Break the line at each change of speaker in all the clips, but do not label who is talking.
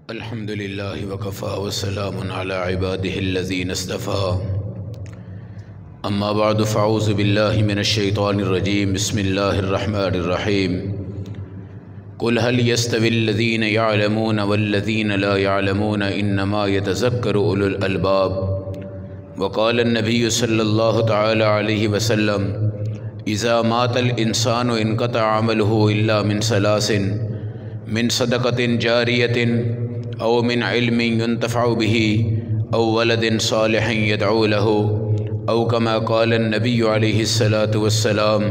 الحمد لله وكفى وسلام على عباده الذين اصطفى أما بعد فأعوذ بالله من الشيطان الرجيم بسم الله الرحمن الرحيم قل هل يستوي الذين يعلمون والذين لا يعلمون إنما يتذكر أولو الألباب وقال النبي صلى الله تعالى عليه وسلم إذا مات الإنسان انقطع عمله إلا من ثلاث من صدقة جارية أو من علم ينتفع به أو ولد صالح يدعو له أو كما قال النبي عليه الصلاة والسلام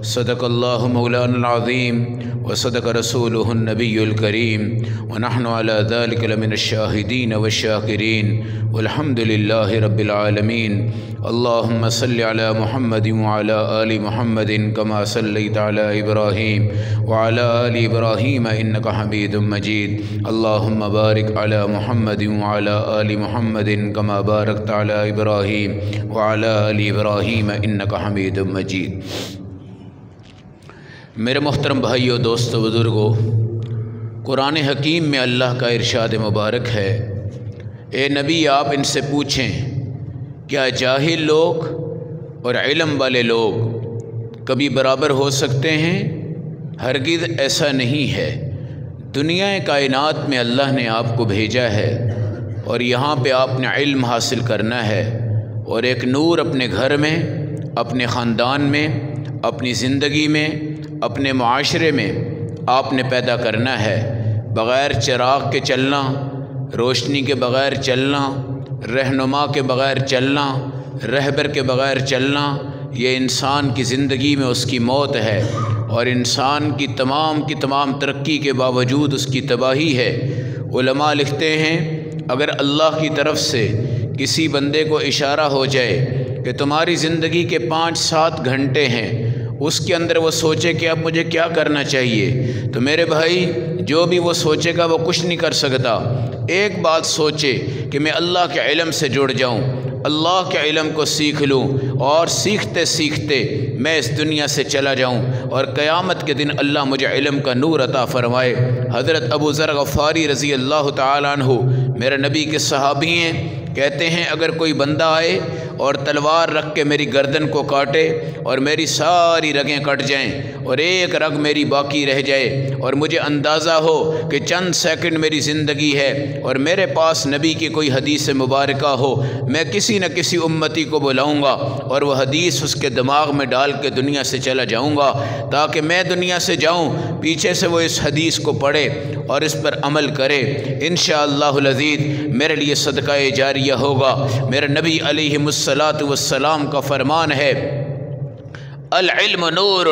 صدق الله مولانا العظيم وصدق رسوله النبي الكريم ونحن على ذلك لمن الشاهدين والشاكرين والحمد لله رب العالمين اللهم صل على محمد وعلى آل محمد كما صليت على إبراهيم وعلى آل إبراهيم إنك حميد مجيد اللهم بارك على محمد وعلى آل محمد كما باركت على إبراهيم وعلى آل إبراهيم إنك حميد مجيد۔ میرے محترم بھائیو، دوستو، بزرگو، قرآن حکیم میں اللہ کا ارشاد مبارک ہے، اے نبی آپ ان سے پوچھیں کیا جاہل لوگ اور علم والے لوگ کبھی برابر ہو سکتے ہیں؟ ہرگز ایسا نہیں ہے۔ دنیا کائنات میں اللہ نے آپ کو بھیجا ہے اور یہاں پہ آپ نے علم حاصل کرنا ہے اور ایک نور اپنے گھر میں، اپنے خاندان میں، اپنی زندگی میں، اپنے معاشرے میں آپ نے پیدا کرنا ہے۔ بغیر چراغ کے چلنا، روشنی کے بغیر چلنا، رہنما کے بغیر چلنا، رہبر کے بغیر چلنا، یہ انسان کی زندگی میں اس کی موت ہے اور انسان کی تمام ترقی کے باوجود اس کی تباہی ہے۔ علماء لکھتے ہیں اگر اللہ کی طرف سے کسی بندے کو اشارہ ہو جائے کہ تمہاری زندگی کے 5-7 گھنٹے ہیں، اس کے اندر وہ سوچے کہ اب مجھے کیا کرنا چاہیے، تو میرے بھائی جو بھی وہ سوچے گا وہ کچھ نہیں کر سکتا۔ ایک بات سوچے کہ میں اللہ کے علم سے جڑ جاؤں، اللہ کے علم کو سیکھ لوں اور سیکھتے سیکھتے میں اس دنیا سے چلا جاؤں اور قیامت کے دن اللہ مجھے علم کا نور عطا فرمائے۔ حضرت ابو ذر غفاری رضی اللہ تعالیٰ عنہ میرے نبی کے صحابی ہیں، کہتے ہیں اگر کوئی بندہ آئے اور تلوار رکھ کے میری گردن کو کاٹے اور میری ساری رگیں کٹ جائیں اور ایک رگ میری باقی رہ جائے اور مجھے اندازہ ہو کہ چند سیکنڈ میری زندگی ہے اور میرے پاس نبی کی کوئی حدیث مبارکہ ہو، میں کسی نہ کسی امتی کو بلاؤں گا اور وہ حدیث اس کے دماغ میں ڈال کے دنیا سے چلا جاؤں گا تاکہ میں دنیا سے جاؤں، پیچھے سے وہ اس حدیث کو پڑھے اور اس پر عمل کرے۔ انشاءاللہ العزیز میرے لیے صدقہ جاریہ ہوگا۔ میرے نبی علیہ الصلاۃ والسلام کا فرمان ہے العلم نور،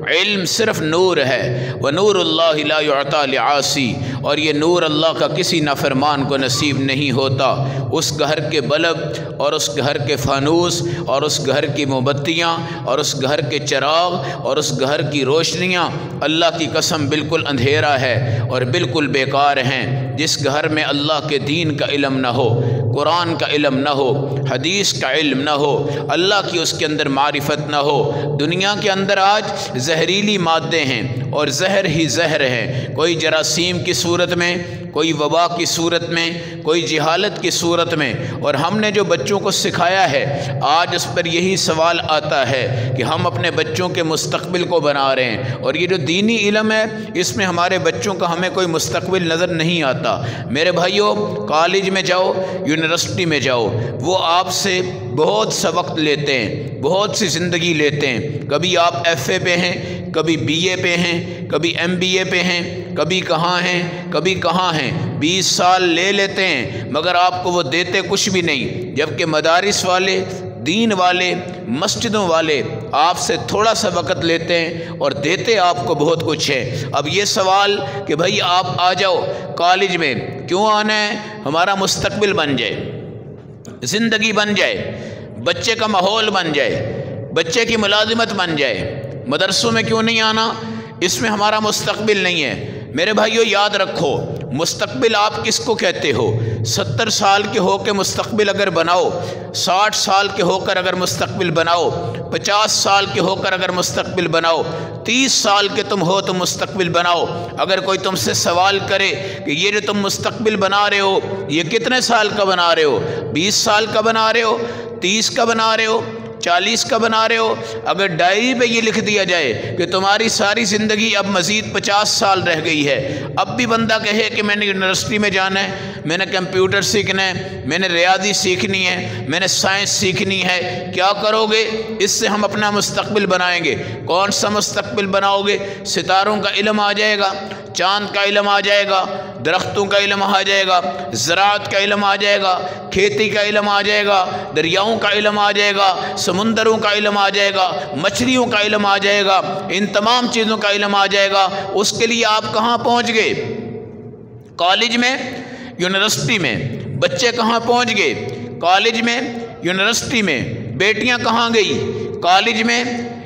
علم صرف نور ہے، ونور اللہ لا یعطی لعاصی، اور یہ نور اللہ کا کسی نافرمان کو نصیب نہیں ہوتا۔ اس گھر کے بلب اور اس گھر کے فانوس اور اس گھر کی موم بتیاں اور اس گھر کے چراغ اور اس گھر کی روشنیاں اللہ کی قسم بالکل اندھیرا ہے اور بالکل بیکار ہیں۔ جس گھر میں اللہ کے دین کا علم نہ ہو، قرآن کا علم نہ ہو، حدیث کا علم نہ ہو، اللہ کی اس کے اندر معرفت نہ ہو، دنیا کے اندر آج زہریلی مادے ہیں اور زہر ہی زہر ہیں، کوئی جراثیم کی صورت میں، کوئی وبا کی صورت میں، کوئی جہالت کی صورت میں، اور ہم نے جو بچوں کو سکھایا ہے آج اس پر یہی سوال آتا ہے کہ ہم اپنے بچوں کے مستقبل کو بنا رہے ہیں اور یہ جو دینی علم ہے اس میں ہمارے بچوں کا ہمیں کوئی مستقبل نظر نہیں آتا۔ میرے بھائیوں، کالج میں جاؤ، یونیورسٹی میں جاؤ، وہ آپ سے بہت سا وقت لیتے ہیں، بہت سی زندگی لیتے ہیں، کبھی آپ ایف اے پہ ہیں، کبھی بی اے پہ ہیں، کبھی ایم بی اے پہ ہیں، کبھی کہاں ہیں، کبھی کہاں ہیں، 20 سال لے لیتے ہیں مگر آپ کو وہ دیتے کچھ بھی نہیں، جبکہ مدارس والے، دین والے، مسجدوں والے آپ سے تھوڑا سا وقت لیتے ہیں اور دیتے آپ کو بہت کچھ ہے۔ اب یہ سوال کہ بھائی آپ آ جاؤ کالج میں، کیوں آنا ہے؟ ہمارا مستقبل بن جائے، زندگی بن جائے، بچے کا ماحول بن جائے، بچے کی ملازمت بن جائے۔ مدرسوں میں کیوں نہیں آنا؟ اس میں ہمارا مستقبل نہیں ہے۔ میرے بھائیو یاد رکھو، مستقبل آپ کس کو کہتے ہو؟ 70 سال کے ہو کے مستقبل اگر بناؤ، 60 سال کے ہو کر اگر مستقبل بناؤ، 50 سال کے ہو کر اگر مستقبل بناؤ 30 سال کے تم ہو تو مستقبل بناؤ۔ اگر کوئی تم سے سوال کرے کہ یہ جو تم مستقبل بنا رہے ہو یہ کتنے سال کا بنا رہے ہو، 20 سال کا بنا رہے ہو، 30 کا بنا رہے ہو، 40 کا بنا رہے ہو، اگر ڈائری پہ یہ لکھ دیا جائے کہ تمہاری ساری زندگی اب مزید 50 سال رہ گئی ہے، اب بھی بندہ کہے کہ میں نے یونیورسٹی میں جانا ہے، میں نے کمپیوٹر سیکھنا ہے، میں نے ریاضی سیکھنی ہے، میں نے سائنس سیکھنی ہے، کیا کرو گے؟ اس سے ہم اپنا مستقبل بنائیں گے۔ کون سا مستقبل بناؤ گے؟ ستاروں کا علم آ جائے گا، چاند کا علم آ جائے گا، درختوں کا علم آ جائے گا، زراعت کا علم آ جائے گا، کھیتی کا علم آ جائے گا، دریاؤں کا علم آ جائے گا، سمندروں کا علم آ جائے گا، مچھلیوں کا علم آ جائے گا، ان تمام چیزوں کا علم آ جائے گا۔ اس کے لیے آپ کہاں پہنچ گئے؟ کالج میں، یونیورسٹی میں۔ بچے کہاں پہنچ گئے؟ کالج میں، یونیورسٹی میں۔ بیٹیاں کہاں گئی؟ کالج میں،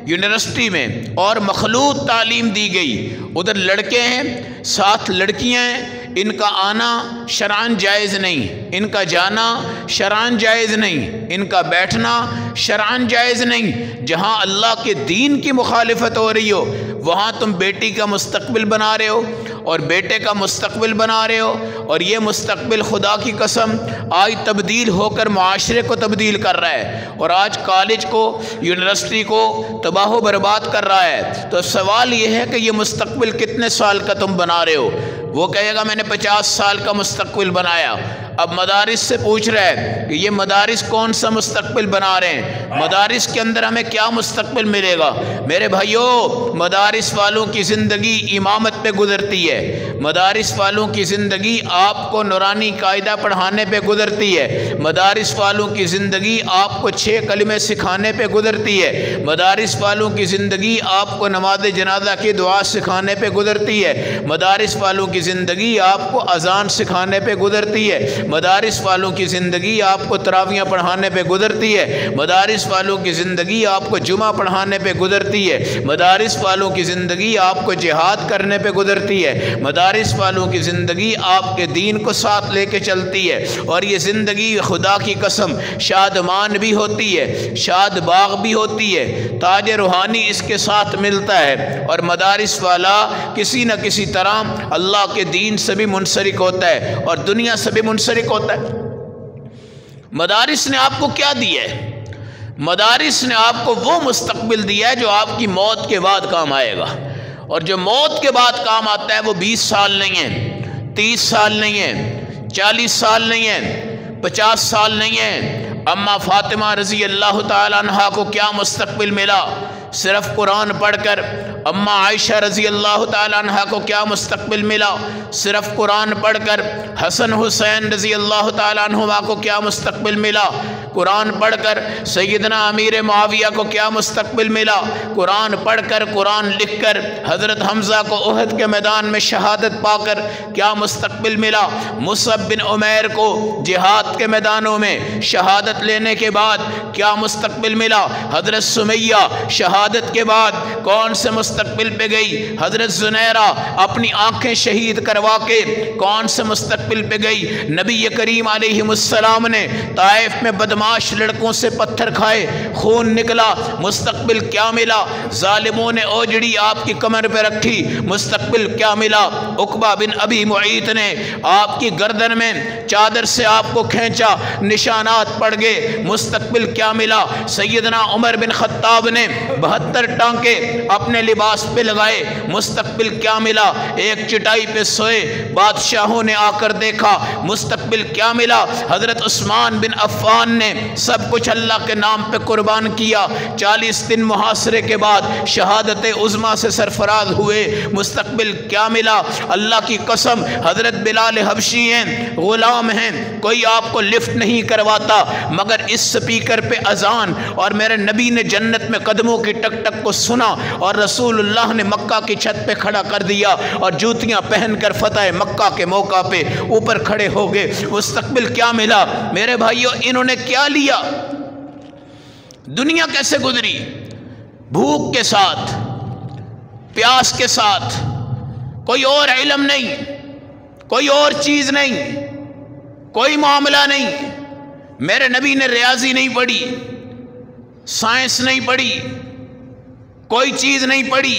یونیورسٹی میں، اور مخلوط تعلیم دی گئی۔ ادھر لڑکے ہیں، ساتھ لڑکیاں ہیں، ان کا آنا شرعاً جائز نہیں، ان کا جانا شرعاً جائز نہیں، ان کا بیٹھنا شرعاً جائز نہیں۔ جہاں اللہ کے دین کی مخالفت ہو رہی ہو وہاں تم بیٹی کا مستقبل بنا رہے ہو اور بیٹے کا مستقبل بنا رہے ہو، اور یہ مستقبل خدا کی قسم آج تبدیل ہو کر معاشرے کو تبدیل کر رہا ہے، اور آج کالج کو، یونیورسٹی کو تباہ و برباد کر رہا ہے۔ تو سوال یہ ہے کہ یہ مستقبل کتنے سال کا تم بنا رہے ہو؟ وہ کہے گا میں نے 50 سال کا مستقبل بنایا۔ اب مدارس سے پوچھ رہا ہے کہ یہ مدارس کون سا مستقبل بنا رہے ہیں؟ مدارس کے اندر ہمیں کیا مستقبل ملے گا؟ میرے بھائیوں، مدارس والوں کی زندگی امامت پہ گزرتی ہے، مدارس والوں کی زندگی آپ کو نورانی قاعدہ پڑھانے پہ گزرتی ہے، مدارس والوں کی زندگی آپ کو 6 کلمے سکھانے پہ گزرتی ہے، مدارس والوں کی زندگی آپ کو نماز جنازہ کی دعا سکھانے پہ گزرتی ہے، مدارس والوں کی زندگی آپ کو اذان سکھانے پہ گزرتی ہے، مدارس والوں کی زندگی آپ کو تراویحیں پڑھانے پہ گزرتی ہے، مدارس والوں کی زندگی آپ کو جمعہ پڑھانے پہ گزرتی ہے، مدارس والوں کی زندگی آپ کو جہاد کرنے پہ گزرتی ہے، مدارس والوں کی زندگی آپ کے دین کو ساتھ لے کے چلتی ہے، اور یہ زندگی خدا کی قسم شادمان بھی ہوتی ہے، شاد باغ بھی ہوتی ہے، تاج روحانی اس کے ساتھ ملتا ہے، اور مدارس والا کسی نہ کسی طرح اللہ کے دین سے بھی منسلک ہوتا ہے اور دنیا سے بھی منسلک ہوتا ہے۔ مدارس نے آپ کو کیا دیا ہے؟ مدارس نے آپ کو وہ مستقبل دیا ہے جو آپ کی موت کے بعد کام آئے گا، اور جو موت کے بعد کام آتا ہے وہ 20 سال نہیں ہے، 30 سال نہیں ہے، 40 سال نہیں ہے، 50 سال نہیں ہے۔ اماں فاطمہ رضی اللہ تعالیٰ عنہا کو کیا مستقبل ملا؟ صرف قرآن پڑھ کر۔ اماں عائشہ رضی اللہ تعالیٰ عنہ کو کیا مستقبل ملا؟ صرف قرآن پڑھ کر۔ حسن حسین رضی اللہ تعالیٰ عنہما کو کیا مستقبل ملا؟ قرآن پڑھ کر۔ سیدنا امیر معاویہ کو کیا مستقبل ملا؟ قرآن پڑھ کر، قرآن لکھ کر۔ حضرت حمزہ کو احد کے میدان میں شہادت پا کر کیا مستقبل ملا؟ مصعب بن عمیر کو جہاد کے میدانوں میں شہادت لینے کے بعد کیا مستقبل ملا؟ حضرت سمیہ شہادت کے بعد کون سے مستقبل پہ گئی؟ حضرت زنیرہ اپنی آنکھیں شہید کروا کے کون سے مستقبل پہ گئی؟ نبی کریم علیہ السلام نے طائف میں بدماش لڑکوں سے پتھر کھائے، خون نکلا، مستقبل کیا ملا؟ ظالموں نے اوجڑی آپ کی کمر پہ رکھی، مستقبل کیا ملا؟ عقبہ بن ابی معیط نے آپ کی گردن میں چادر سے آپ کو کھینچا، نشانات پڑ گئے، مستقبل کیا ملا؟ سیدنا عمر بن خطاب نے 72 ٹانکے اپنے لباس پہ لگائے، مستقبل کیا ملا؟ ایک چٹائی پہ سوئے، بادشاہوں نے آ کر دیکھا، مستقبل کیا ملا؟ حضرت عثمان بن عفان نے سب کچھ اللہ کے نام پہ قربان کیا، 40 دن محاصرے کے بعد شہادت عظمیٰ سے سرفراز ہوئے، مستقبل کیا ملا؟ اللہ کی قسم حضرت بلال حبشی ہیں، غلام ہیں، کوئی آپ کو لفٹ نہیں کرواتا مگر اس سپیکر پہ اذان، اور میرے نبی نے جنت میں قدموں کی ٹک ٹک کو سنا، اور رسول اللہ نے مکہ کی چھت پہ کھڑا کر دیا، اور جوتیاں پہن کر فتح مکہ کے موقع پہ اوپر کھڑے ہو گئے۔ مستقبل کیا ملا؟ میرے بھائیوں، انہوں نے کیا لیا؟ دنیا کیسے گزری؟ بھوک کے ساتھ، پیاس کے ساتھ، کوئی اور علم نہیں، کوئی اور چیز نہیں، کوئی معاملہ نہیں۔ میرے نبی نے ریاضی نہیں پڑھی، سائنس نہیں پڑھی، کوئی چیز نہیں پڑھی،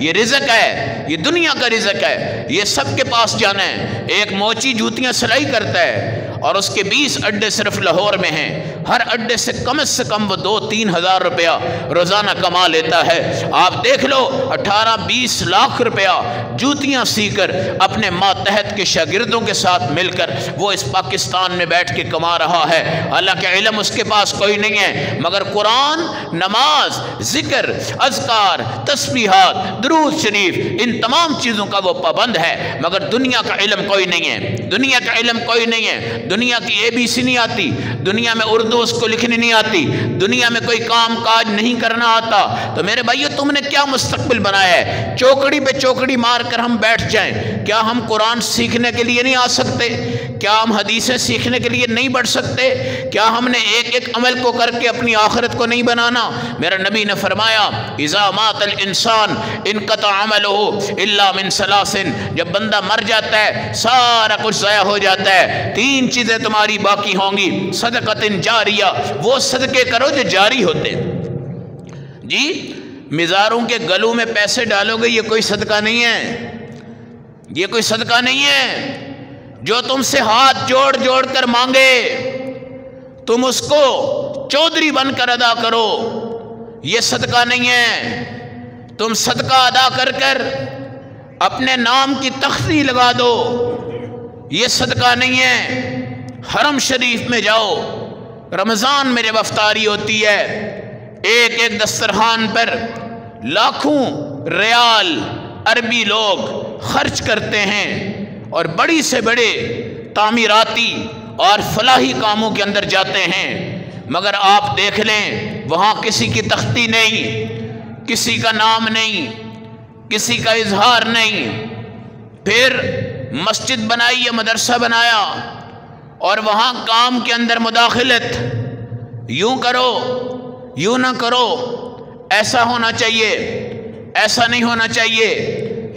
یہ رزق ہے، یہ دنیا کا رزق ہے، یہ سب کے پاس جانا ہے۔ ایک موچی جوتیاں سلائی کرتا ہے اور اس کے 20 اڈے صرف لاہور میں ہیں، ہر اڈے سے کم وہ 2-3 ہزار روپیہ روزانہ کما لیتا ہے۔ آپ دیکھ لو 18-20 لاکھ روپیہ جوتیاں سی کر اپنے ماتحت کے شاگردوں کے ساتھ مل کر وہ اس پاکستان میں بیٹھ کے کما رہا ہے۔ حالانکہ علم اس کے پاس کوئی نہیں ہے، مگر قرآن، نماز، ذکر، اذکار، تسبیحات، درود شریف، ان تمام چیزوں کا وہ پابند ہے، مگر دنیا کا علم کوئی نہیں ہے، دنیا کا علم کوئی نہیں ہے۔ دنیا کی ABC نہیں آتی، دنیا میں اردو اس کو لکھنی نہیں آتی، دنیا میں کوئی کام کاج نہیں کرنا آتا، تو میرے بھائیو تم نے کیا مستقبل بنایا ہے؟ چوکڑی پہ چوکڑی مار کر ہم بیٹھ جائیں، کیا ہم قرآن سیکھنے کے لیے نہیں آ سکتے؟ کیا ہم حدیثیں سیکھنے کے لیے نہیں بڑھ سکتے؟ کیا ہم نے ایک ایک عمل کو کر کے اپنی آخرت کو نہیں بنانا؟ میرا نبی نے فرمایا اذا مات الانسان انقطع عمله الا من ثلاث، جب بندہ مر جاتا ہے سارا کچھ ضائع ہو جاتا ہے، 3 چیزیں تمہاری باقی ہوں گی، صدقۃ جاریہ، وہ صدقے کرو جو جاری ہوتے۔ جی مزاروں کے گلوں میں پیسے ڈالو گے، یہ کوئی صدقہ نہیں ہے، یہ کوئی صدقہ نہیں ہے۔ جو تم سے ہاتھ جوڑ جوڑ کر مانگے تم اس کو چودھری بن کر ادا کرو، یہ صدقہ نہیں ہے۔ تم صدقہ ادا کر کر اپنے نام کی تختی لگا دو، یہ صدقہ نہیں ہے۔ حرم شریف میں جاؤ، رمضان میں جب افطاری ہوتی ہے، ایک ایک دسترخوان پر لاکھوں ریال عربی لوگ خرچ کرتے ہیں اور بڑی سے بڑے تعمیراتی اور فلاحی کاموں کے اندر جاتے ہیں، مگر آپ دیکھ لیں وہاں کسی کی تختی نہیں، کسی کا نام نہیں، کسی کا اظہار نہیں۔ پھر مسجد بنائی یا مدرسہ بنایا اور وہاں کام کے اندر مداخلت، یوں کرو یوں نہ کرو، ایسا ہونا چاہیے، ایسا نہیں ہونا چاہیے،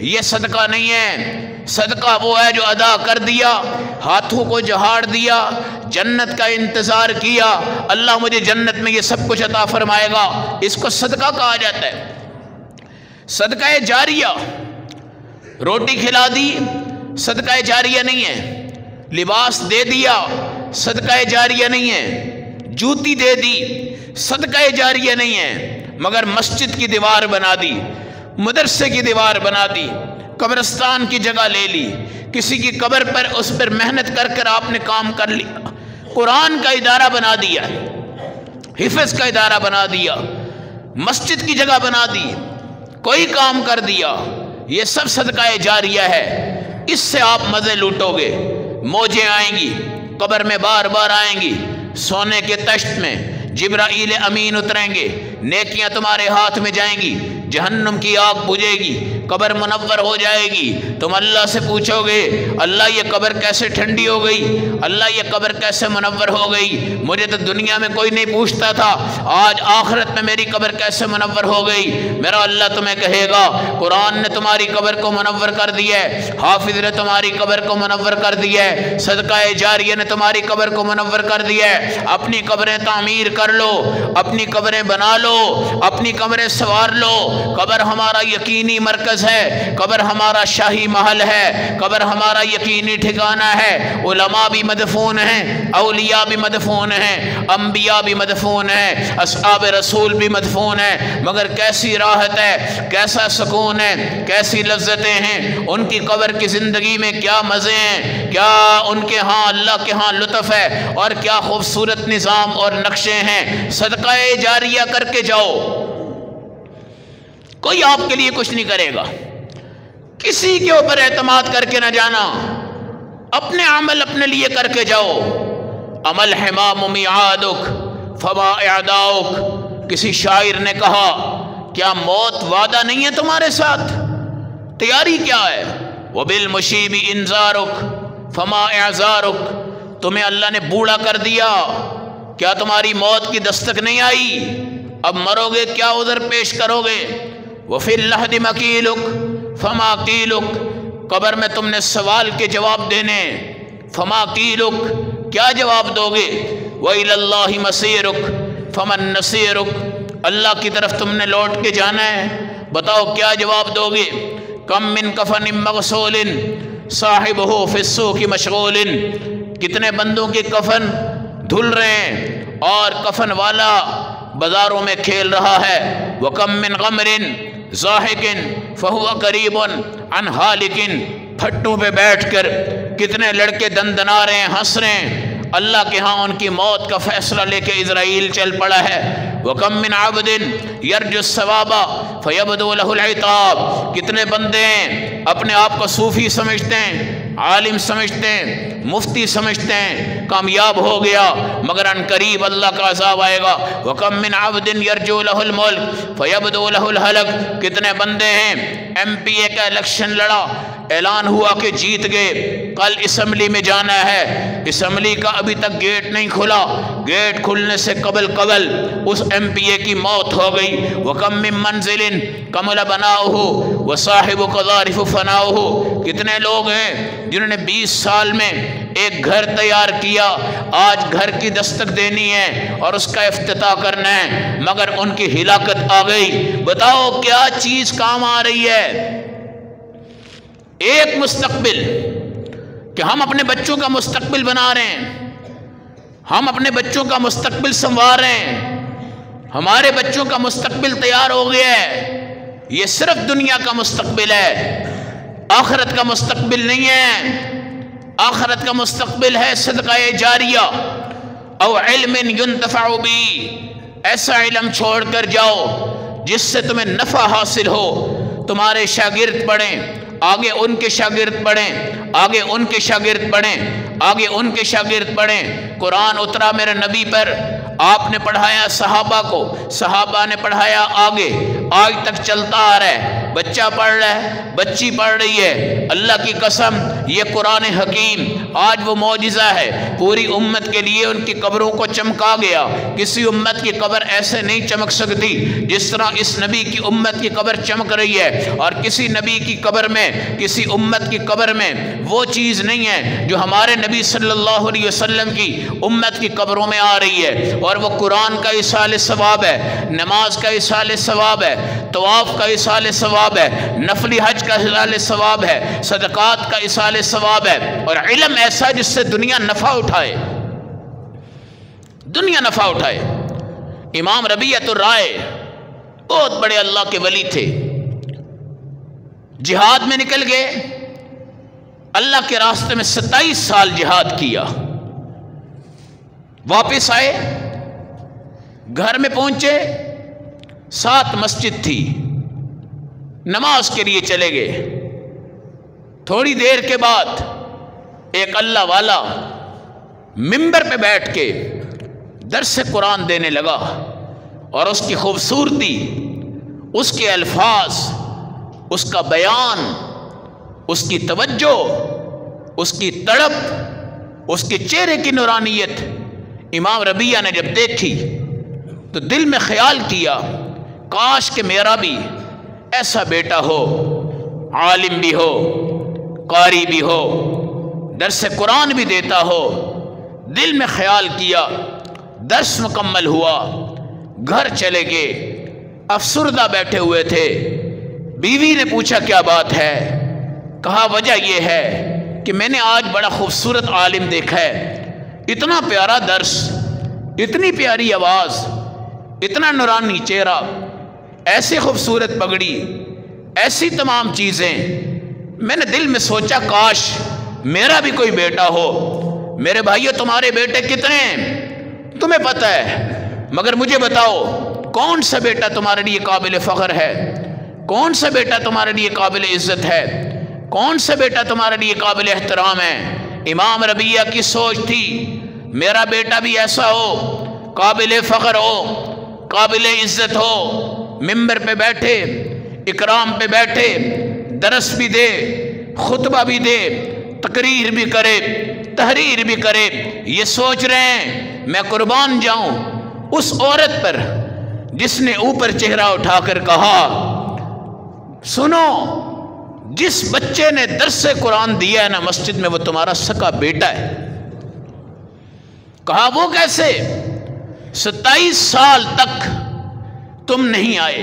یہ صدقہ نہیں ہے۔ صدقہ وہ ہے جو ادا کر دیا، ہاتھوں کو جہاڑ دیا، جنت کا انتظار کیا، اللہ مجھے جنت میں یہ سب کچھ عطا فرمائے گا، اس کو صدقہ کہا جاتا ہے۔ صدقہ جاریہ، روٹی کھلا دی صدقہ جاریہ نہیں ہے، لباس دے دیا صدقہ جاریہ نہیں ہے، جوتی دے دی صدقہ جاریہ نہیں ہے، مگر مسجد کی دیوار بنا دی، مدرسے کی دیوار بنا دی، قبرستان کی جگہ لے لی، کسی کی قبر پر اس پر محنت کر کر آپ نے کام کر لیا، قرآن کا ادارہ بنا دیا، حفظ کا ادارہ بنا دیا، مسجد کی جگہ بنا دی، کوئی کام کر دیا، یہ سب صدقہ جاریہ ہے۔ اس سے آپ مزے لوٹو گے، موجیں آئیں گی، قبر میں بار بار آئیں گی، سونے کے تشت میں جبرائیل امین اتریں گے، نیکیاں تمہارے ہاتھ میں جائیں گی، جہنم کی آگ بجھے گی، قبر منور ہو جائے گی، تم اللہ سے پوچھو گے اللہ یہ قبر کیسے ٹھنڈی ہو گئی، اللہ یہ قبر کیسے منور ہو گئی، مجھے تو دنیا میں کوئی نہیں پوچھتا تھا، آج آخرت میں میری قبر کیسے منور ہو گئی۔ میرا اللہ تمہیں کہے گا قرآن نے تمہاری قبر کو منور کر دیا ہے، حافظ نے تمہاری قبر کو منور کر دیا ہے، صدقہ جاریہ نے تمہاری قبر کو منور کر دیا ہے۔ اپنی قبریں تعمیر کر لو، اپنی قبریں بنا لو، اپنی قبریں سنوار لو۔ قبر ہمارا یقینی مرکز ہے، قبر ہمارا شاہی محل ہے، قبر ہمارا یقینی ٹھکانہ ہے۔ علماء بھی مدفون ہیں، اولیاء بھی مدفون ہیں، انبیاء بھی مدفون ہیں، اصحاب رسول بھی مدفون ہیں، مگر کیسی راحت ہے، کیسا سکون ہے، کیسی لذتیں ہیں، ان کی قبر کی زندگی میں کیا مزے ہیں، کیا ان کے ہاں اللہ کے ہاں لطف ہے، اور کیا خوبصورت نظام اور نقشے ہیں۔ صدقہ جاریہ کر کے جاؤ، کوئی آپ کے لیے کچھ نہیں کرے گا، کسی کے اوپر اعتماد کر کے نہ جانا، اپنے عمل اپنے لیے کر کے جاؤ۔ عمل حمام میعادک فما اعداؤک، کسی شاعر نے کہا کیا موت وعدہ نہیں ہے تمہارے ساتھ، تیاری کیا ہے؟ وبالمشیب انذارک فما اعذارک، تمہیں اللہ نے بوڑھا کر دیا، کیا تمہاری موت کی دستک نہیں آئی؟ اب مرو گے، کیا عذر پیش کرو گے؟ وفی اللحد مکیلک فما قیلک، قبر میں تم نے سوال کے جواب دینے، فما قیلک، کیا جواب دو گے؟ وإلی اللہ مصیرک فمن نصیرک، اللہ کی طرف تم نے لوٹ کے جانا ہے، بتاؤ کیا جواب دو گے؟ کم من کفن مغسول صاحبہ فی السوق مشغول، کتنے بندوں کے کفن دھل رہے ہیں اور کفن والا بازاروں میں کھیل رہا ہے۔ وَكَم مِّن غَمْرٍ ضَاحِكٍ فَهُوَ قَرِيبٌ عَنْ هَالِكٍ، پھٹوں پہ بیٹھ کر کتنے لڑکے دندنا رہے ہیں، ہنس رہے ہیں، اللہ کے ہاں ان کی موت کا فیصلہ لے کے اسرائیل چل پڑا ہے۔ وَكَم مِّن عَبْدٍ يَرْجُو الثَّوَابَ فَيَبْدُو لَهُ الْعِتَابُ، کتنے بندے ہیں اپنے آپ کو صوفی سمجھتے ہیں، عالم سمجھتے ہیں، مفتی سمجھتے ہیں، کامیاب ہو گیا، مگر ان قریب اللہ کا عذاب آئے گا۔ وَكَم مِّن عَبْدٍ يَرْجُو لَهُ الْمُلْكَ فَيَبْدُو لَهُ الْهَلَكُ، کتنے بندے ہیں ایم پی اے کا الیکشن لڑا، اعلان ہوا کہ جیت گئے، کل اسمبلی میں جانا ہے، اسمبلی کا ابھی تک گیٹ نہیں کھلا، گیٹ کھلنے سے قبل اس ایم پی اے کی موت ہو گئی۔ وَكَم مِّن مَنزِلٍ كَمُلَ بَنَاؤُهُ وَصَاحِبُهُ قَذَارِفُ فَنَاؤُهُ، کتنے لوگ ہیں جنہوں نے 20 سال میں ایک گھر تیار کیا، آج گھر کی دستک دینی ہے اور اس کا افتتاح کرنا ہے، مگر ان کی ہلاکت آ گئی۔ بتاؤ کیا چیز کام آ رہی ہے؟ ایک مستقبل کہ ہم اپنے بچوں کا مستقبل بنا رہے ہیں، ہم اپنے بچوں کا مستقبل سنوار رہے ہیں، ہمارے بچوں کا مستقبل تیار ہو گیا ہے، یہ صرف دنیا کا مستقبل ہے، آخرت کا مستقبل نہیں ہے۔ آخرت کا مستقبل ہے صدقہ جاریہ او علم ينتفع بی، ایسا علم چھوڑ کر جاؤ جس سے تمہیں نفع حاصل ہو، تمہارے شاگرد پڑھیں، آگے ان کے شاگرد پڑھیں، آگے ان کے شاگرد پڑھیں، آگے ان کے شاگرد پڑھیں۔ قرآن اترا میرے نبی پر، آپ نے پڑھایا صحابہ کو، صحابہ نے پڑھایا آگے، آج تک چلتا آ رہا ہے، بچہ پڑھ رہا ہے، بچی پڑھ رہی ہے۔ اللہ کی قسم یہ قرآن حکیم آج وہ معجزہ ہے، پوری امت کے لیے ان کی قبروں کو چمکا گیا۔ کسی امت کی قبر ایسے نہیں چمک سکتی جس طرح اس نبی کی امت کی قبر چمک رہی ہے، اور کسی نبی کی قبر میں، کسی امت کی قبر میں وہ چیز نہیں ہے جو ہمارے نبی صلی اللہ علیہ وسلم کی امت کی قبروں میں آ رہی ہے، اور وہ قرآن کا ایصال ثواب ہے، نماز کا ایصال ثواب ہے، طواف کا ایصال ثواب ہے، نفلی حج کا ایصال ثواب ہے، صدقات کا ایصال ثواب ہے، اور علم ایسا جس سے دنیا نفع اٹھائے، دنیا نفع اٹھائے۔ امام ربیعۃ الرائے بہت بڑے اللہ کے ولی تھے، جہاد میں نکل گئے، اللہ کے راستے میں 27 سال جہاد کیا، واپس آئے، گھر میں پہنچے، 7 مسجد تھی، نماز کے لیے چلے گئے۔ تھوڑی دیر کے بعد ایک اللہ والا منبر پہ بیٹھ کے درس قرآن دینے لگا، اور اس کی خوبصورتی، اس کے الفاظ، اس کا بیان، اس کی توجہ، اس کی تڑپ، اس کے چہرے کی نورانیت امام ربیعہ نے جب دیکھی تو دل میں خیال کیا، کاش کہ میرا بھی ایسا بیٹا ہو، عالم بھی ہو، قاری بھی ہو، درس قرآن بھی دیتا ہو۔ دل میں خیال کیا، درس مکمل ہوا، گھر چلے گئے، افسردہ بیٹھے ہوئے تھے۔ بیوی نے پوچھا کیا بات ہے؟ کہا وجہ یہ ہے کہ میں نے آج بڑا خوبصورت عالم دیکھا ہے، اتنا پیارا درس، اتنی پیاری آواز، اتنا نورانی چہرہ، ایسی خوبصورت پگڑی، ایسی تمام چیزیں۔ میں نے دل میں سوچا کاش میرا بھی کوئی بیٹا ہو۔ میرے بھائیو تمہارے بیٹے کتنے ہیں تمہیں پتہ ہے، مگر مجھے بتاؤ کون سا بیٹا تمہارے لیے قابل فخر ہے، کون سا بیٹا تمہارے لیے قابل عزت ہے، کون سا بیٹا تمہارے لیے قابل احترام ہے؟ امام ربیعہ کی سوچ تھی میرا بیٹا بھی ایسا ہو، قابل فخر ہو، قابل عزت ہو، منبر پہ بیٹھے، اکرام پہ بیٹھے، درس بھی دے، خطبہ بھی دے، تقریر بھی کرے، تحریر بھی کرے۔ یہ سوچ رہے ہیں میں قربان جاؤں اس عورت پر جس نے اوپر چہرہ اٹھا کر کہا سنو، جس بچے نے درس قرآن دیا ہے نا مسجد میں وہ تمہارا سکا بیٹا ہے۔ کہا وہ کیسے؟ 27 سال تک تم نہیں آئے،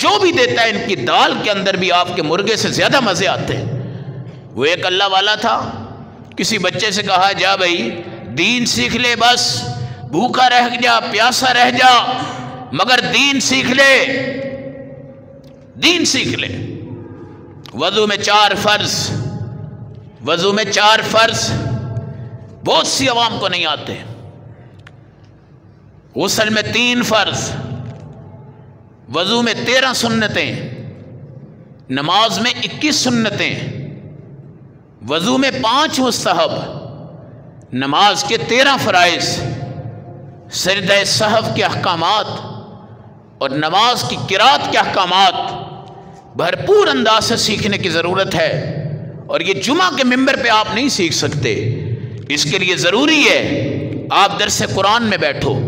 جو بھی دیتا ہے، ان کی دال کے اندر بھی آپ کے مرغے سے زیادہ مزے آتے ہیں۔ وہ ایک اللہ والا تھا، کسی بچے سے کہا جا بھائی دین سیکھ لے، بس بھوکا رہ جا پیاسا رہ جا مگر دین سیکھ لے، دین سیکھ لے۔ وضو میں 4 فرض، وضو میں 4 فرض بہت سی عوام کو نہیں آتے، غسل میں 3 فرض، وضو میں 13 سنتیں، نماز میں 21 سنتیں، وضو میں 5 مستحب، نماز کے 13 فرائض، سجدہ سہو کے احکامات اور نماز کی قرات کے احکامات بھرپور انداز سے سیکھنے کی ضرورت ہے، اور یہ جمعہ کے ممبر پہ آپ نہیں سیکھ سکتے۔ اس کے لیے ضروری ہے آپ درس قرآن میں بیٹھو،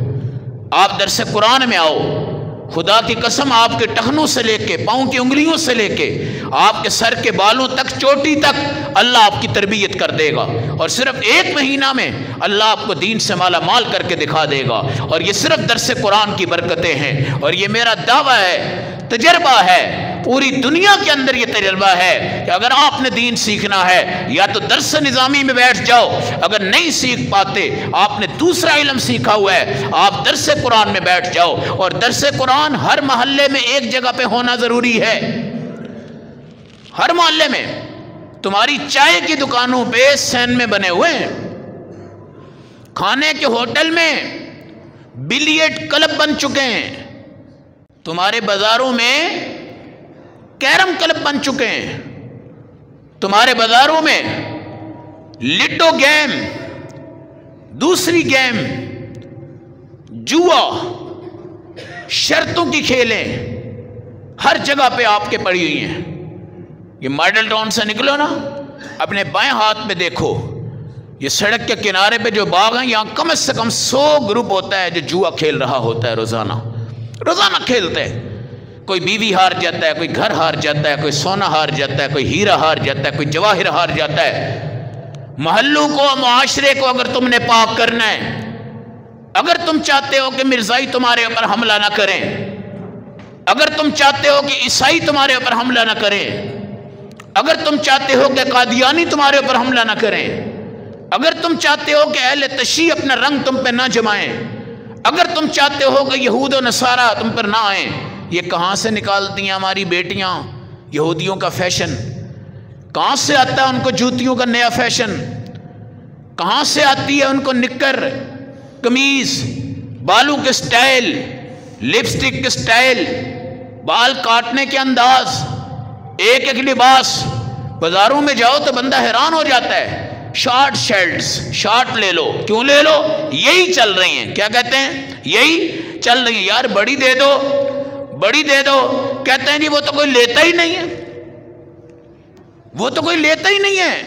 آپ درس قرآن میں آؤ۔ خدا کی قسم آپ کے ٹخنوں سے لے کے پاؤں کی انگلیوں سے لے کے آپ کے سر کے بالوں تک چوٹی تک اللہ آپ کی تربیت کر دے گا، اور صرف 1 مہینہ میں اللہ آپ کو دین سے مالا مال کر کے دکھا دے گا، اور یہ صرف درس قرآن کی برکتیں ہیں۔ اور یہ میرا دعویٰ ہے، تجربہ ہے، پوری دنیا کے اندر یہ تجربہ ہے کہ اگر آپ نے دین سیکھنا ہے یا تو درس نظامی میں بیٹھ جاؤ، اگر نہیں سیکھ پاتے آپ نے دوسرا علم سیکھا ہوا ہے آپ درس قرآن میں بیٹھ جاؤ، اور درس قرآن ہر محلے میں ایک جگہ پہ ہونا ضروری ہے۔ ہر محلے میں تمہاری چائے کی دکانوں پہ سین میں بنے ہوئے ہیں، کھانے کے ہوٹل میں بلیٹ کلب بن چکے ہیں، تمہارے بازاروں میں کیرم کلب بن چکے ہیں، تمہارے بازاروں میں لٹو گیم، دوسری گیم، جوا، شرطوں کی کھیلیں ہر جگہ پہ آپ کے پڑی ہوئی ہیں۔ یہ ماڈل ٹاؤن سے نکلو نا، اپنے بائیں ہاتھ میں دیکھو، یہ سڑک کے کنارے پہ جو باغ ہیں یہاں کم سے کم 100 گروپ ہوتا ہے جو جوا کھیل رہا ہوتا ہے، روزانہ کھیلتے ہیں۔ کوئی بیوی ہار جاتا ہے، کوئی گھر ہار جاتا ہے، کوئی سونا ہار جاتا ہے، کوئی ہیرا ہار جاتا ہے، کوئی جواہر ہار جاتا ہے۔ محلوں کو، معاشرے کو اگر تم نے پاک کرنا ہے، اگر تم چاہتے ہو کہ مرزائی تمہارے اوپر حملہ نہ کریں، اگر تم چاہتے ہو کہ عیسائی تمہارے اوپر حملہ نہ کریں، اگر تم چاہتے ہو کہ قادیانی تمہارے اوپر حملہ نہ کریں، اگر تم چاہتے ہو کہ اہل تشیع اپنا رنگ تم پہ نہ جمائیں، اگر تم چاہتے ہو کہ یہود و نصارہ تم پر نہ آئیں، یہ کہاں سے نکالتی ہیں ہماری بیٹیاں یہودیوں کا فیشن؟ کہاں سے آتا ہے ان کو جوتیوں کا نیا فیشن؟ کہاں سے آتی ہے ان کو نکر، قمیض، بالوں کے سٹائل، لپسٹک کے سٹائل، بال کاٹنے کے انداز، ایک ایک لباس؟ بازاروں میں جاؤ تو بندہ حیران ہو جاتا ہے، شارٹ شرٹس، شارٹ لے لو، کیوں لے لو؟ یہی چل رہی ہیں، کیا کہتے ہیں؟ یہی چل رہی ہیں۔ یار بڑی دے دو، بڑی دے دو، کہتے ہیں جی وہ تو کوئی لیتا ہی نہیں ہے، وہ تو کوئی لیتا ہی نہیں ہے۔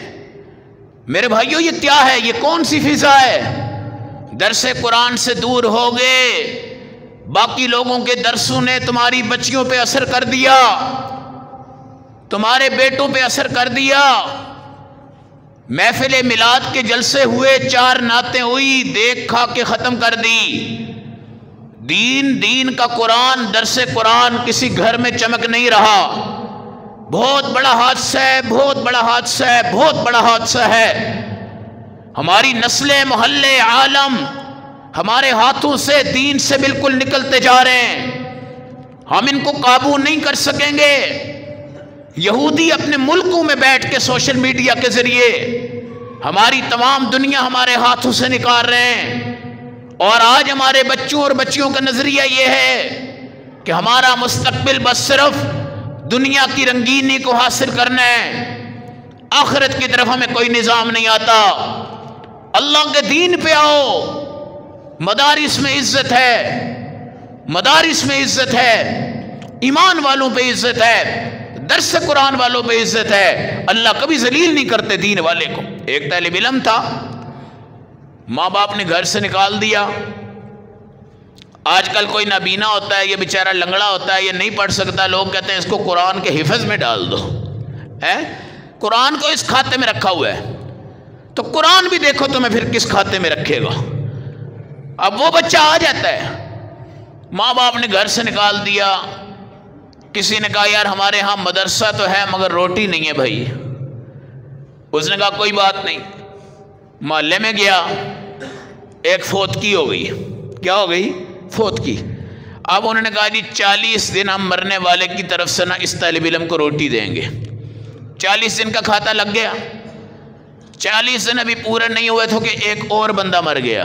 میرے بھائیوں یہ کیا ہے؟ یہ کون سی فضا ہے؟ درس قرآن سے دور ہو گئے، باقی لوگوں کے درسوں نے تمہاری بچیوں پہ اثر کر دیا، تمہارے بیٹوں پہ اثر کر دیا۔ محفل میلاد کے جلسے ہوئے، 4 نعتیں ہوئی، دیکھ کھا کے ختم کر دی۔ دین کا قرآن، درس قرآن کسی گھر میں چمک نہیں رہا۔ بہت بڑا حادثہ ہے، بہت بڑا حادثہ ہے، بہت بڑا حادثہ ہے۔ ہماری نسلیں، محلے، عالم ہمارے ہاتھوں سے دین سے بالکل نکلتے جا رہے ہیں، ہم ان کو قابو نہیں کر سکیں گے۔ یہودی اپنے ملکوں میں بیٹھ کے سوشل میڈیا کے ذریعے ہماری تمام دنیا ہمارے ہاتھوں سے نکال رہے ہیں، اور آج ہمارے بچوں اور بچیوں کا نظریہ یہ ہے کہ ہمارا مستقبل بس صرف دنیا کی رنگینی کو حاصل کرنا ہے، آخرت کی طرف ہمیں کوئی نظام نہیں آتا۔ اللہ کے دین پہ آؤ، مدارس میں عزت ہے، مدارس میں عزت ہے، ایمان والوں پہ عزت ہے، درس قرآن والوں پہ عزت ہے۔ اللہ کبھی ذلیل نہیں کرتے دین والے کو۔ ایک طالب علم تھا، ماں باپ نے گھر سے نکال دیا۔ آج کل کوئی نابینا ہوتا ہے، یہ بیچارہ لنگڑا ہوتا ہے، یہ نہیں پڑھ سکتا، لوگ کہتے ہیں اس کو قرآن کے حفظ میں ڈال دو، قرآن کو اس کھاتے میں رکھا ہوا ہے، تو قرآن بھی دیکھو تمہیں پھر کس کھاتے میں رکھے گا۔ اب وہ بچہ آ جاتا ہے، ماں باپ نے گھر سے نکال دیا، کسی نے کہا یار ہمارے ہاں مدرسہ تو ہے مگر روٹی نہیں ہے بھائی، اس نے کہا کوئی بات نہیں، محلے میں گیا، ایک فوتکی ہو گئی۔ کیا ہو گئی؟ فوتکی۔ اب انہوں نے کہا جی 40 دن ہم مرنے والے کی طرف سے نا اس طالب علم کو روٹی دیں گے۔ 40 دن کا کھاتا لگ گیا، 40 دن ابھی پورے نہیں ہوئے تھے کہ ایک اور بندہ مر گیا۔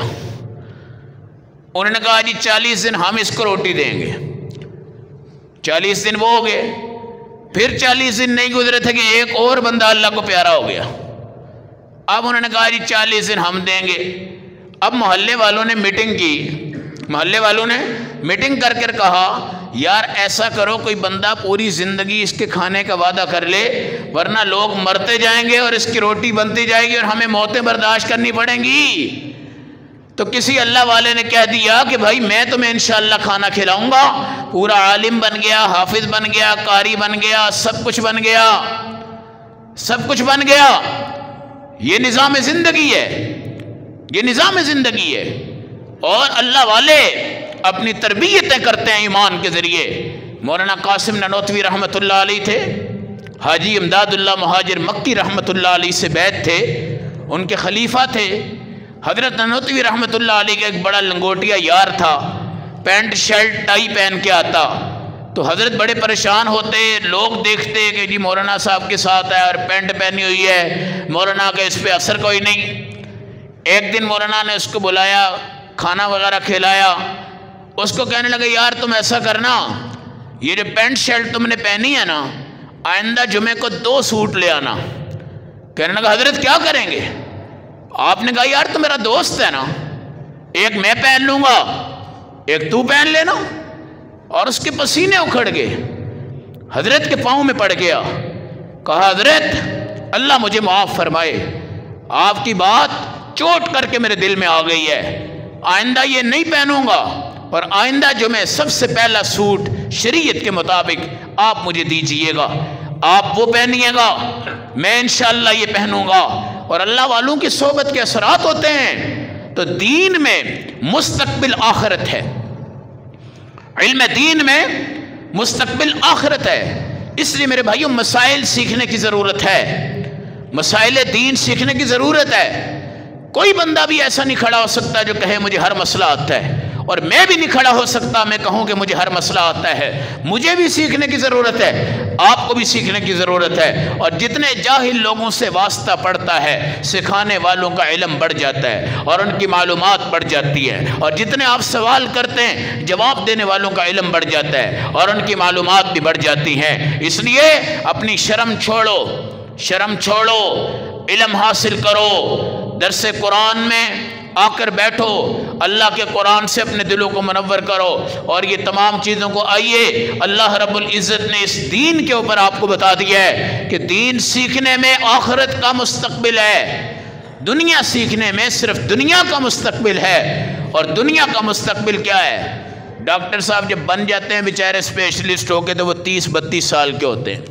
انہوں نے کہا جی 40 دن ہم اس کو روٹی دیں گے۔ 40 دن وہ ہو گئے، پھر 40 دن نہیں گزرے تھے کہ ایک اور بندہ اللہ کو پیارا ہو گیا۔ اب انہوں نے کہا جی 40 دن ہم دیں گے۔ اب محلے والوں نے میٹنگ کی، محلے والوں نے میٹنگ کر کر کہا یار ایسا کرو کوئی بندہ پوری زندگی اس کے کھانے کا وعدہ کر لے، ورنہ لوگ مرتے جائیں گے اور اس کی روٹی بنتی جائے گی اور ہمیں موتیں برداشت کرنی پڑیں گی۔ تو کسی اللہ والے نے کہہ دیا کہ بھائی میں تمہیں انشاءاللہ کھانا کھلاؤں گا۔ پورا عالم بن گیا، حافظ بن گیا، قاری بن گیا، سب کچھ بن گیا، سب کچھ بن گیا۔ یہ نظام زندگی ہے، یہ نظام زندگی ہے۔ اور اللہ والے اپنی تربیتیں کرتے ہیں ایمان کے ذریعے۔ مولانا قاسم نانوتوی رحمۃ اللہ علیہ تھے، حاجی امداد اللہ مہاجر مکی رحمۃ اللہ علیہ سے بیعت تھے، ان کے خلیفہ تھے۔ حضرت نانوتوی رحمۃ اللہ علیہ کا ایک بڑا لنگوٹیا یار تھا، پینٹ شرٹ ٹائی پہن کے آتا، تو حضرت بڑے پریشان ہوتے، لوگ دیکھتے کہ جی مولانا صاحب کے ساتھ ہے اور پینٹ پہنی ہوئی ہے، مولانا کا اس پہ اثر کوئی نہیں۔ ایک دن مولانا نے اس کو بلایا، کھانا وغیرہ کھلایا، اس کو کہنے لگے یار تم ایسا کرنا، یہ جو پینٹ شرٹ تم نے پہنی ہے نا، آئندہ جمعے کو 2 سوٹ لے آنا۔ کہنے لگا حضرت کیا کریں گے؟ آپ نے کہا یار تو میرا دوست ہے نا، ایک میں پہن لوں گا، ایک تو پہن لینا۔ اور اس کے پسینے اکھڑ گئے، حضرت کے پاؤں میں پڑ گیا، کہا حضرت اللہ مجھے معاف فرمائے، آپ کی بات چوٹ کر کے میرے دل میں آ گئی ہے، آئندہ یہ نہیں پہنوں گا، اور آئندہ جو میں سب سے پہلا سوٹ شریعت کے مطابق آپ مجھے دیجئے گا، آپ وہ پہنیے گا، میں انشاءاللہ یہ پہنوں گا۔ اور اللہ والوں کی صحبت کے اثرات ہوتے ہیں۔ تو دین میں مستقبل آخرت ہے، علم دین میں مستقبل آخرت ہے۔ اس لیے میرے بھائیوں مسائل سیکھنے کی ضرورت ہے، مسائل دین سیکھنے کی ضرورت ہے۔ کوئی بندہ بھی ایسا نہیں کھڑا ہو سکتا جو کہے مجھے ہر مسئلہ آتا ہے، اور میں بھی نہیں کھڑا ہو سکتا میں کہوں کہ مجھے ہر مسئلہ آتا ہے۔ مجھے بھی سیکھنے کی ضرورت ہے، آپ کو بھی سیکھنے کی ضرورت ہے۔ اور جتنے جاہل لوگوں سے واسطہ پڑتا ہے، سکھانے والوں کا علم بڑھ جاتا ہے اور ان کی معلومات بڑھ جاتی ہے، اور جتنے آپ سوال کرتے ہیں جواب دینے والوں کا علم بڑھ جاتا ہے اور ان کی معلومات بھی بڑھ جاتی ہیں۔ اس لیے اپنی شرم چھوڑو، شرم چھوڑو، علم حاصل کرو، درس قرآن میں آ کر بیٹھو، اللہ کے قرآن سے اپنے دلوں کو منور کرو، اور یہ تمام چیزوں کو آئیے اللہ رب العزت نے اس دین کے اوپر آپ کو بتا دیا ہے کہ دین سیکھنے میں آخرت کا مستقبل ہے، دنیا سیکھنے میں صرف دنیا کا مستقبل ہے۔ اور دنیا کا مستقبل کیا ہے؟ ڈاکٹر صاحب جب بن جاتے ہیں بیچارے اسپیشلسٹ ہو کے تو وہ 30-32 سال کے ہوتے ہیں،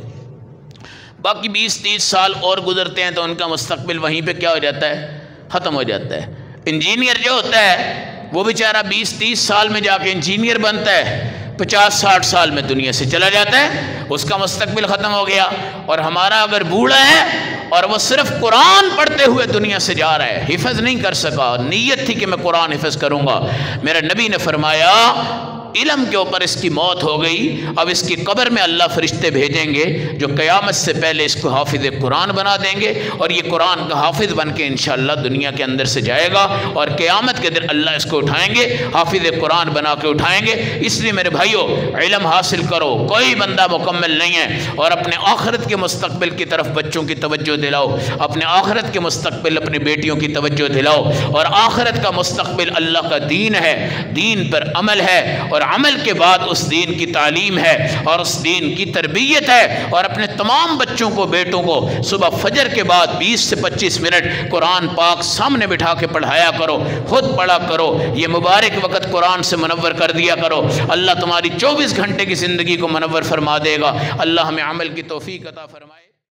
باقی 20-30 سال اور گزرتے ہیں تو ان کا مستقبل وہیں پہ کیا ہو جاتا ہے؟ ختم ہو جاتا ہے۔ انجینئر جو ہوتا ہے وہ بیچارہ 20-30 سال میں جا کے انجینئر بنتا ہے، 50-60 سال میں دنیا سے چلا جاتا ہے، اس کا مستقبل ختم ہو گیا۔ اور ہمارا اگر بوڑھا ہے اور وہ صرف قرآن پڑھتے ہوئے دنیا سے جا رہا ہے، حفظ نہیں کر سکا، نیت تھی کہ میں قرآن حفظ کروں گا، میرے نبی نے فرمایا علم کے اوپر اس کی موت ہو گئی، اب اس کی قبر میں اللہ فرشتے بھیجیں گے جو قیامت سے پہلے اس کو حافظ قرآن بنا دیں گے، اور یہ قرآن کا حافظ بن کے انشاءاللہ دنیا کے اندر سے جائے گا، اور قیامت کے دن اللہ اس کو اٹھائیں گے، حافظ قرآن بنا کے اٹھائیں گے۔ اس لیے میرے بھائیو علم حاصل کرو، کوئی بندہ مکمل نہیں ہے، اور اپنے آخرت کے مستقبل کی طرف بچوں کی توجہ دلاؤ، اپنے آخرت کے مستقبل اپنی بیٹیوں کی توجہ دلاؤ، اور آخرت کا مستقبل اللہ کا دین ہے، دین پر عمل ہے، اور عمل کے بعد اس دین کی تعلیم ہے اور اس دین کی تربیت ہے۔ اور اپنے تمام بچوں کو، بیٹوں کو صبح فجر کے بعد 20 سے 25 منٹ قرآن پاک سامنے بٹھا کے پڑھایا کرو، خود پڑھا کرو، یہ مبارک وقت قرآن سے منور کر دیا کرو، اللہ تمہاری 24 گھنٹے کی زندگی کو منور فرما دے گا۔ اللہ ہمیں عمل کی توفیق عطا فرمائے۔